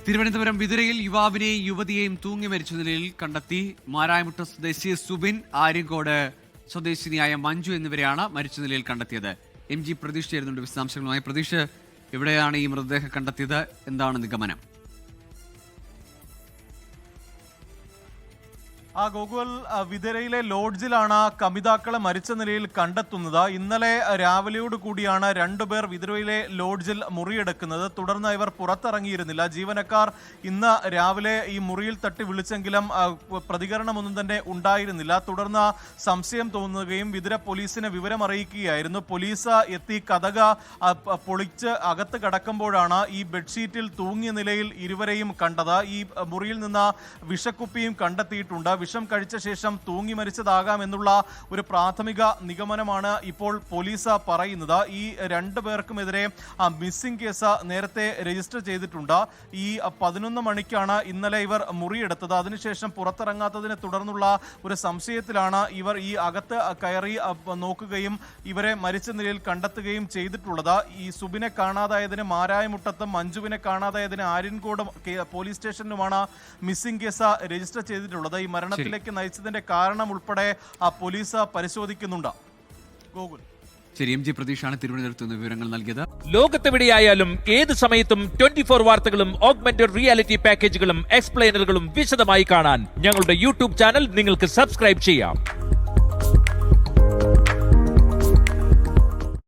തിരുവനന്തപുരം വിതുരയിൽ യുവാവിനെയും യുവതിയെയും തൂങ്ങി മരിച്ച നിലയിൽ കണ്ടെത്തി. മാരായമുട്ട സ്വദേശി സുബിൻ, ആര്യങ്കോട് സ്വദേശിനിയായ മഞ്ജു എന്നിവരെയാണ് മരിച്ച നിലയിൽ കണ്ടെത്തിയത്. MG പ്രതീഷ് ചേരുന്നുണ്ട് വിശദാംശങ്ങളുമായി. പ്രതീഷ്, എവിടെയാണ് ഈ മൃതദേഹം കണ്ടെത്തിയത്? എന്താണ് നിഗമനം? ഗോകുൽ, വിതുരയിലെ ലോഡ്ജിലാണ് കമിതാക്കളെ മരിച്ച നിലയിൽ കണ്ടെത്തുന്നത്. ഇന്നലെ രാവിലെയോട് കൂടിയാണ് രണ്ടുപേർ വിതുരയിലെ ലോഡ്ജിൽ മുറിയെടുക്കുന്നത്. തുടർന്ന് ഇവർ പുറത്തിറങ്ങിയിരുന്നില്ല. ജീവനക്കാർ ഇന്ന് രാവിലെ ഈ മുറിയിൽ തട്ടി വിളിച്ചെങ്കിലും പ്രതികരണമൊന്നും തന്നെ ഉണ്ടായിരുന്നില്ല. തുടർന്ന് സംശയം തോന്നുകയും വിതുര പോലീസിനെ വിവരമറിയിക്കുകയായിരുന്നു. പോലീസ് എത്തി കതക് പൊളിച്ച് അകത്ത് കടക്കുമ്പോഴാണ് ഈ ബെഡ്ഷീറ്റിൽ തൂങ്ങിയ നിലയിൽ ഇരുവരെയും കണ്ടത്. ഈ മുറിയിൽ നിന്ന് വിഷക്കുപ്പിയും കണ്ടെത്തിയിട്ടുണ്ട്. വിഷം കഴിച്ച ശേഷം തൂങ്ങി മരിച്ചതാകാം എന്നുള്ള ഒരു പ്രാഥമിക നിഗമനമാണ് ഇപ്പോൾ പോലീസ് പറയുന്നത്. ഈ രണ്ടു പേർക്കുമെതിരെ മിസ്സിംഗ് കേസ് നേരത്തെ രജിസ്റ്റർ ചെയ്തിട്ടുണ്ട്. ഈ 11 മണിക്കാണ് ഇന്നലെ ഇവർ മുറിയെടുത്തത്. അതിനുശേഷം പുറത്തിറങ്ങാത്തതിനെ തുടർന്നുള്ള ഒരു സംശയത്തിലാണ് ഇവർ ഈ അകത്ത് കയറി നോക്കുകയും ഇവരെ മരിച്ച നിലയിൽ കണ്ടെത്തുകയും ചെയ്തിട്ടുള്ളത്. ഈ സുബിനെ കാണാതായതിന് മാരായമുട്ടത്തും മഞ്ജുവിനെ കാണാതായതിന് Aryankode police സ്റ്റേഷനിലുമാണ് missing case register ചെയ്തിട്ടുള്ളത്. ഈ മരണത്തിലേക്ക് നയിച്ചതിന്റെ കാരണം ഉൾപ്പെടെ പോലീസ് പരിശോധിക്കുന്നുണ്ട്. ഗോകുൽ, ശരി. MG പ്രതീഷാണ് തിരുവനന്തപുരത്ത് നിന്ന് വിവരങ്ങൾ നൽകിയത്. ലോകത്തെവിടെയായാലും ഏത് സമയത്തും 24 വാർത്തകളും ഓഗ്മെന്റഡ് റിയാലിറ്റി പാക്കേജുകളും എക്സ്പ്ലെയിനറുകളും വിശദമായി കാണാൻ ഞങ്ങളുടെ YouTube ചാനൽ നിങ്ങൾക്ക് സബ്സ്ക്രൈബ് ചെയ്യാം.